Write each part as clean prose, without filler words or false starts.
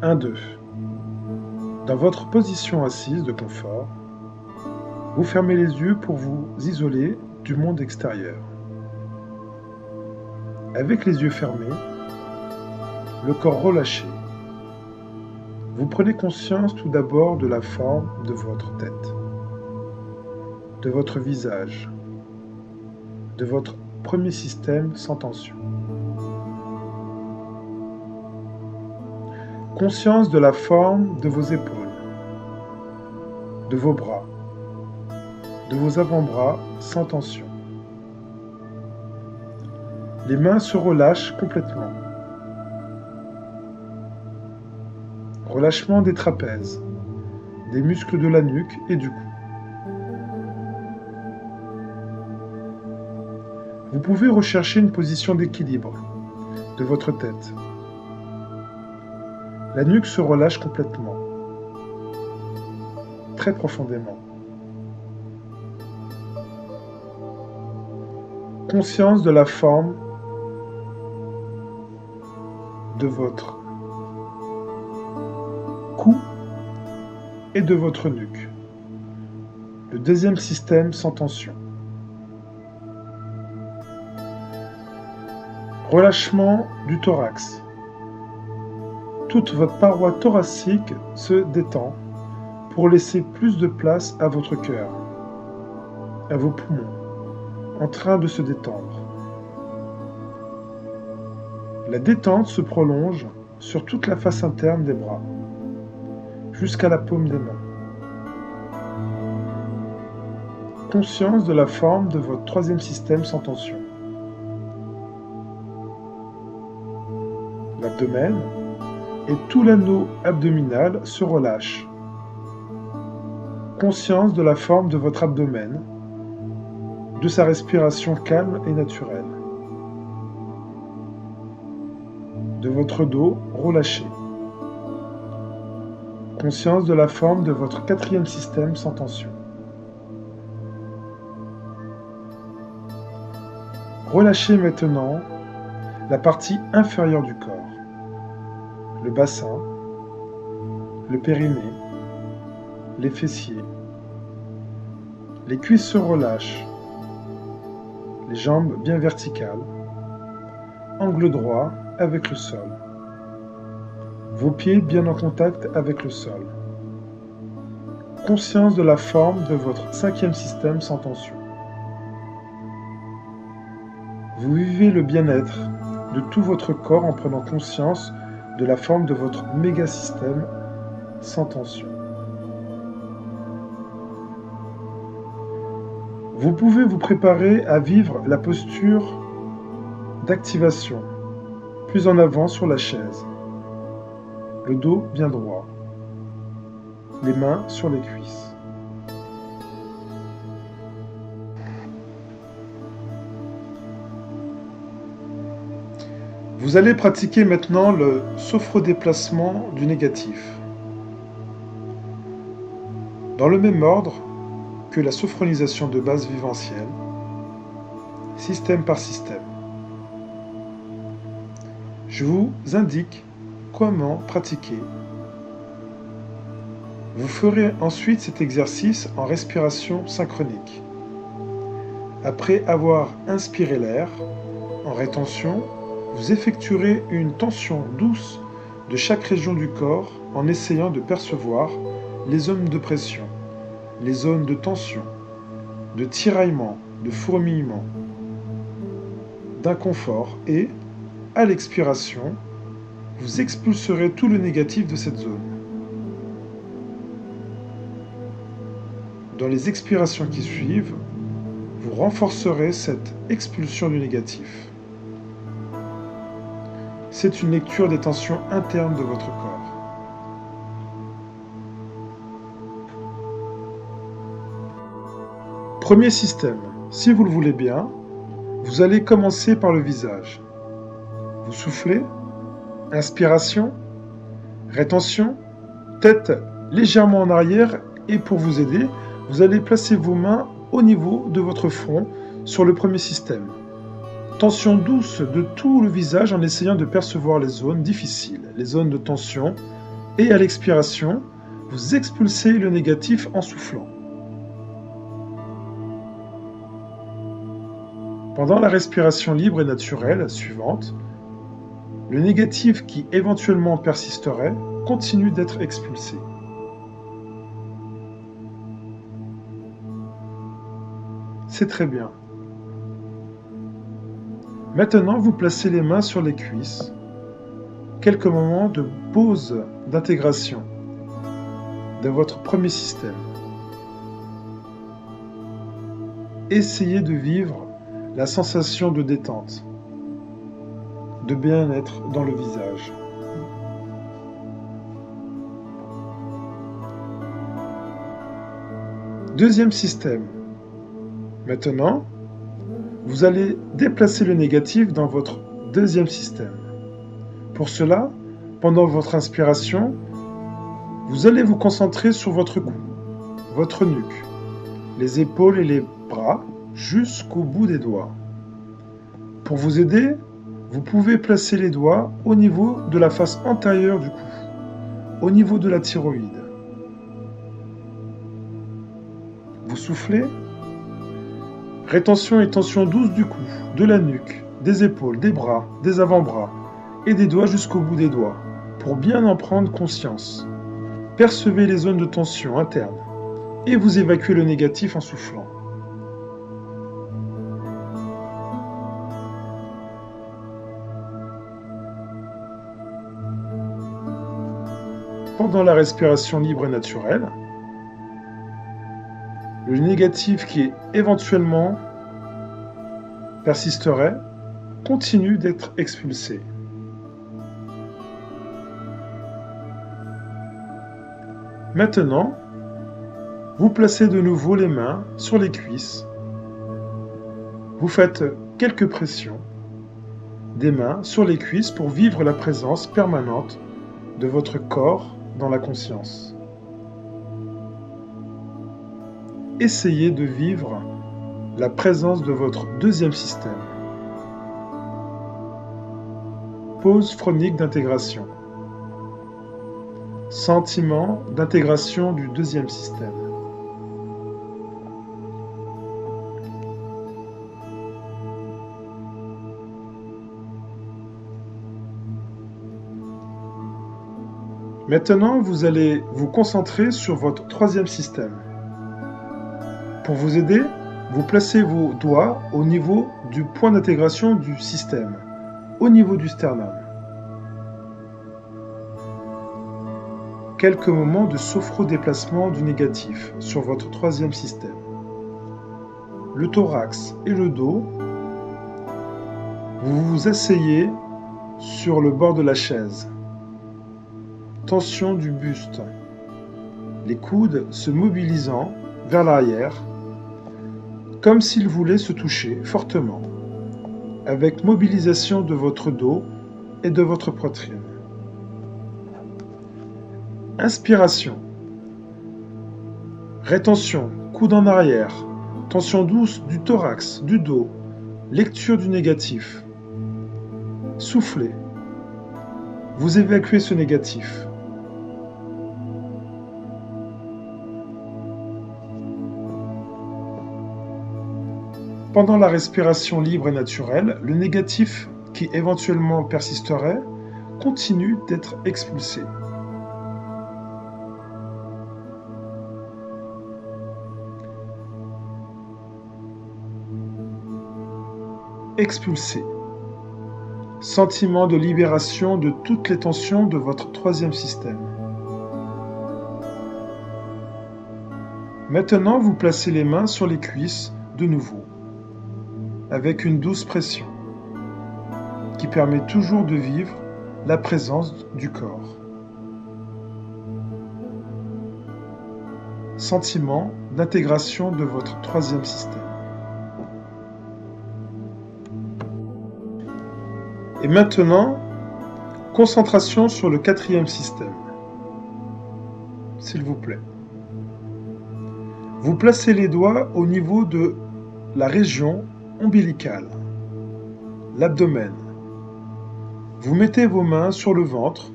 1-2. Dans votre position assise de confort, vous fermez les yeux pour vous isoler du monde extérieur. Avec les yeux fermés, le corps relâché, vous prenez conscience tout d'abord de la forme de votre tête, de votre visage, de votre premier système sans tension. Conscience de la forme de vos épaules, de vos bras, de vos avant-bras sans tension. Les mains se relâchent complètement. Relâchement des trapèzes, des muscles de la nuque et du cou. Vous pouvez rechercher une position d'équilibre de votre tête. La nuque se relâche complètement, très profondément. Conscience de la forme de votre cou et de votre nuque. Le deuxième système sans tension. Relâchement du thorax. Toute votre paroi thoracique se détend pour laisser plus de place à votre cœur, à vos poumons, en train de se détendre. La détente se prolonge sur toute la face interne des bras, jusqu'à la paume des mains. Conscience de la forme de votre troisième système sans tension. L'abdomen et tout l'anneau abdominal se relâchent. Conscience de la forme de votre abdomen, de sa respiration calme et naturelle. De votre dos relâché. Conscience de la forme de votre quatrième système sans tension. Relâchez maintenant la partie inférieure du corps. Le bassin, le périnée, les fessiers. Les cuisses se relâchent, les jambes bien verticales, angle droit avec le sol. Vos pieds bien en contact avec le sol. Conscience de la forme de votre cinquième système sans tension. Vous vivez le bien-être de tout votre corps en prenant conscience de la forme de votre méga-système sans tension. Vous pouvez vous préparer à vivre la posture d'activation, plus en avant sur la chaise, le dos bien droit, les mains sur les cuisses. Vous allez pratiquer maintenant le sophrodéplacement du négatif. Dans le même ordre que la sophronisation de base vivencielle, système par système. Je vous indique comment pratiquer. Vous ferez ensuite cet exercice en respiration synchronique. Après avoir inspiré l'air, en rétention, vous effectuerez une tension douce de chaque région du corps en essayant de percevoir les zones de pression, les zones de tension, de tiraillement, de fourmillement, d'inconfort et, à l'expiration, vous expulserez tout le négatif de cette zone. Dans les expirations qui suivent, vous renforcerez cette expulsion du négatif. C'est une lecture des tensions internes de votre corps. Premier système. Si vous le voulez bien, vous allez commencer par le visage. Vous soufflez, inspiration, rétention, tête légèrement en arrière et pour vous aider, vous allez placer vos mains au niveau de votre front sur le premier système. Tension douce de tout le visage en essayant de percevoir les zones difficiles, les zones de tension Et à l'expiration, vous expulsez le négatif en soufflant. Pendant la respiration libre et naturelle suivante, le négatif qui éventuellement persisterait continue d'être expulsé. C'est très bien. Maintenant, vous placez les mains sur les cuisses. Quelques moments de pause d'intégration de votre premier système. Essayez de vivre la sensation de détente, de bien-être dans le visage. Deuxième système. Maintenant, vous allez déplacer le négatif dans votre deuxième système. Pour cela, pendant votre inspiration, vous allez vous concentrer sur votre cou, votre nuque, les épaules et les bras jusqu'au bout des doigts. Pour vous aider, vous pouvez placer les doigts au niveau de la face antérieure du cou, au niveau de la thyroïde. Vous soufflez. Rétention et tension douce du cou, de la nuque, des épaules, des bras, des avant-bras et des doigts jusqu'au bout des doigts, pour bien en prendre conscience. Percevez les zones de tension interne et vous évacuez le négatif en soufflant. Pendant la respiration libre et naturelle, le négatif qui éventuellement persisterait continue d'être expulsé. Maintenant, vous placez de nouveau les mains sur les cuisses. Vous faites quelques pressions des mains sur les cuisses pour vivre la présence permanente de votre corps dans la conscience. Essayez de vivre la présence de votre deuxième système. Pause phronique d'intégration. Sentiment d'intégration du deuxième système. Maintenant, vous allez vous concentrer sur votre troisième système. Pour vous aider, vous placez vos doigts au niveau du point d'intégration du système, au niveau du sternum. Quelques moments de sophro-déplacement du négatif sur votre troisième système. Le thorax et le dos, vous vous asseyez sur le bord de la chaise. Tension du buste. Les coudes se mobilisant vers l'arrière, comme s'ils voulaient se toucher fortement, avec mobilisation de votre dos et de votre poitrine. Inspiration. Rétention, coude en arrière, tension douce du thorax, du dos, lecture du négatif. Soufflez. Vous évacuez ce négatif. Pendant la respiration libre et naturelle, le négatif qui éventuellement persisterait continue d'être expulsé. Expulsé. Sentiment de libération de toutes les tensions de votre troisième système. Maintenant, vous placez les mains sur les cuisses de nouveau, avec une douce pression, qui permet toujours de vivre la présence du corps. Sentiment d'intégration de votre troisième système. Et maintenant, concentration sur le quatrième système. S'il vous plaît. Vous placez les doigts au niveau de la région ombilicale, l'abdomen. Vous mettez vos mains sur le ventre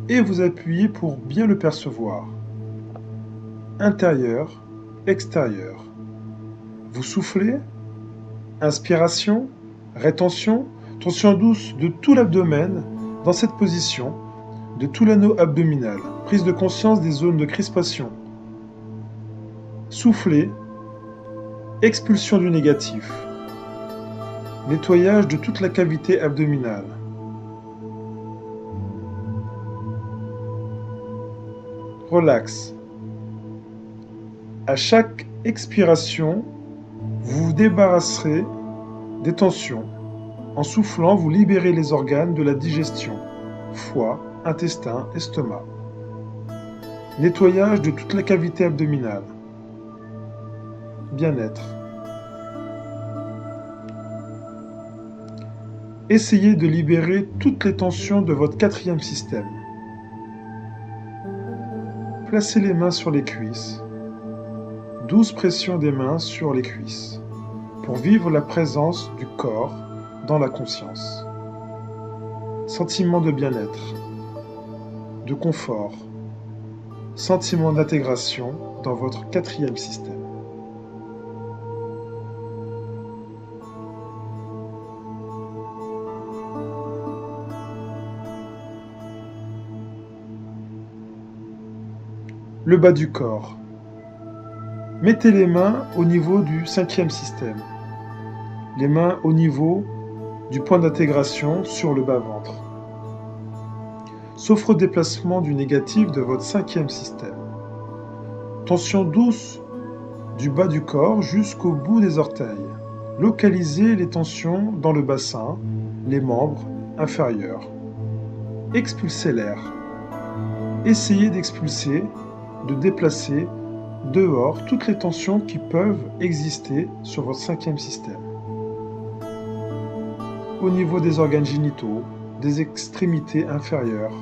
et vous appuyez pour bien le percevoir. Intérieur, extérieur. Vous soufflez, inspiration, rétention, tension douce de tout l'abdomen dans cette position, de tout l'anneau abdominal, prise de conscience des zones de crispation. Soufflez, expulsion du négatif, nettoyage de toute la cavité abdominale. Relax. À chaque expiration, vous vous débarrasserez des tensions. En soufflant, vous libérez les organes de la digestion, foie, intestin, estomac. Nettoyage de toute la cavité abdominale. Bien-être. Essayez de libérer toutes les tensions de votre quatrième système. Placez les mains sur les cuisses. Douce pression des mains sur les cuisses pour vivre la présence du corps dans la conscience. Sentiment de bien-être, de confort, sentiment d'intégration dans votre quatrième système. Le bas du corps. Mettez les mains au niveau du cinquième système. Les mains au niveau du point d'intégration sur le bas-ventre. Sauf redéplacement du négatif de votre cinquième système. Tension douce du bas du corps jusqu'au bout des orteils. Localisez les tensions dans le bassin, les membres inférieurs. Expulsez l'air. Essayez d'expulser, de déplacer dehors toutes les tensions qui peuvent exister sur votre cinquième système. Au niveau des organes génitaux, des extrémités inférieures,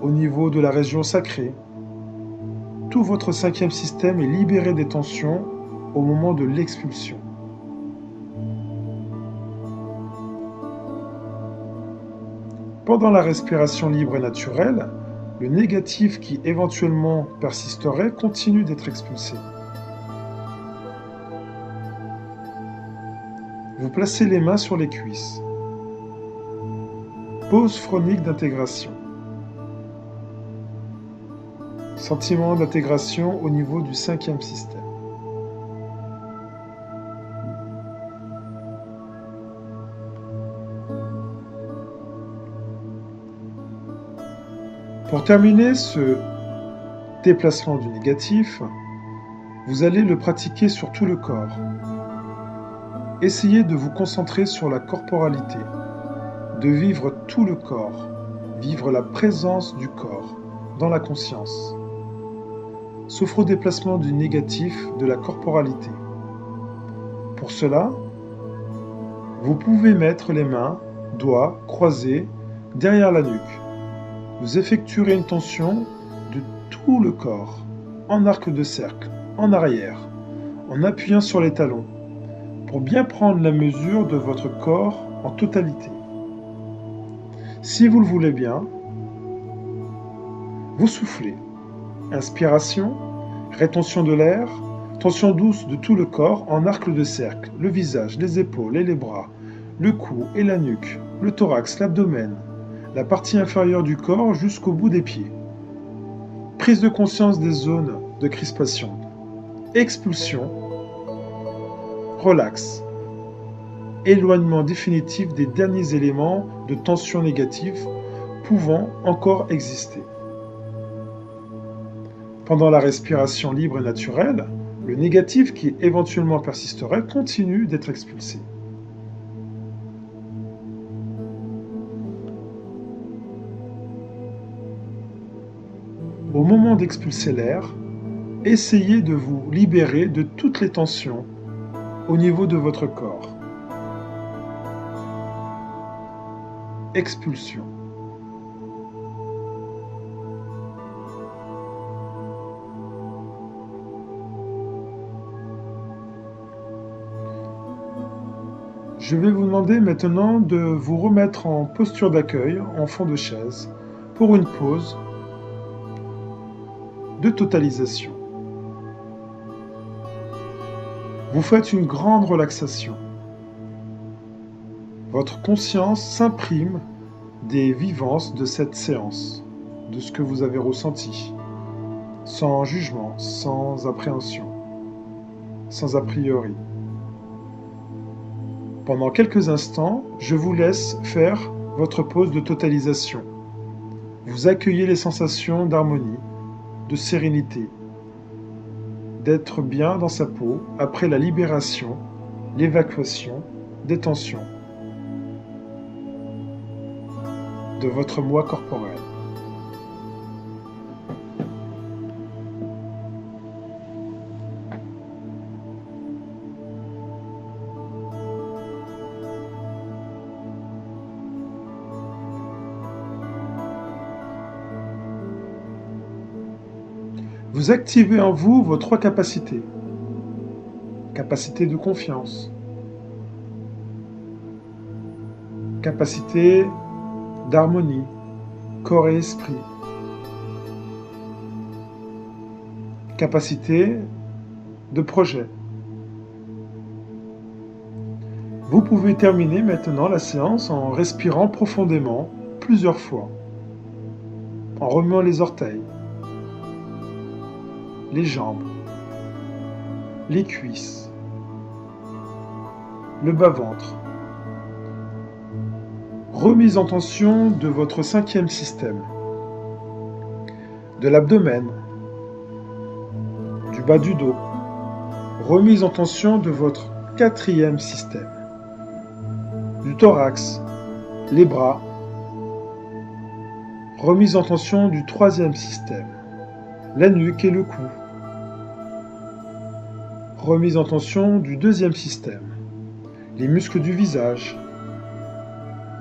au niveau de la région sacrée, tout votre cinquième système est libéré des tensions au moment de l'expulsion. Pendant la respiration libre et naturelle, le négatif qui éventuellement persisterait continue d'être expulsé. Vous placez les mains sur les cuisses. Pose phronique d'intégration. Sentiment d'intégration au niveau du cinquième système. Pour terminer ce déplacement du négatif, vous allez le pratiquer sur tout le corps. Essayez de vous concentrer sur la corporalité, de vivre tout le corps, vivre la présence du corps dans la conscience. Sauf au déplacement du négatif de la corporalité. Pour cela, vous pouvez mettre les mains, doigts croisés derrière la nuque. Vous effectuerez une tension de tout le corps, en arc de cercle, en arrière, en appuyant sur les talons, pour bien prendre la mesure de votre corps en totalité. Si vous le voulez bien, vous soufflez. Inspiration, rétention de l'air, tension douce de tout le corps en arc de cercle, le visage, les épaules et les bras, le cou et la nuque, le thorax, l'abdomen, la partie inférieure du corps jusqu'au bout des pieds. Prise de conscience des zones de crispation. Expulsion. Relax. Éloignement définitif des derniers éléments de tension négative pouvant encore exister. Pendant la respiration libre et naturelle, le négatif qui éventuellement persisterait continue d'être expulsé. Au moment d'expulser l'air, essayez de vous libérer de toutes les tensions au niveau de votre corps. Expulsion. Je vais vous demander maintenant de vous remettre en posture d'accueil, en fond de chaise, pour une pause de totalisation. Vous faites une grande relaxation. Votre conscience s'imprime des vivances de cette séance, de ce que vous avez ressenti, sans jugement, sans appréhension, sans a priori. Pendant quelques instants, je vous laisse faire votre pause de totalisation. Vous accueillez les sensations d'harmonie, de sérénité, d'être bien dans sa peau après la libération, l'évacuation des tensions de votre moi corporel. Vous activez en vous vos 3 capacités. Capacité de confiance, capacité d'harmonie, corps et esprit, capacité de projet. Vous pouvez terminer maintenant la séance en respirant profondément plusieurs fois, en remuant les orteils, les jambes, les cuisses, le bas-ventre. Remise en tension de votre 5e système, de l'abdomen, du bas du dos. Remise en tension de votre 4e système, du thorax, les bras. Remise en tension du 3e système, la nuque et le cou. Remise en tension du 2e système, les muscles du visage.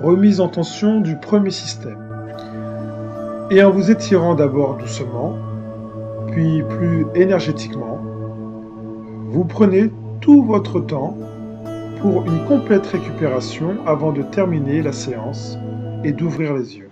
Remise en tension du 1er système. Et en vous étirant d'abord doucement, puis plus énergétiquement, vous prenez tout votre temps pour une complète récupération avant de terminer la séance et d'ouvrir les yeux.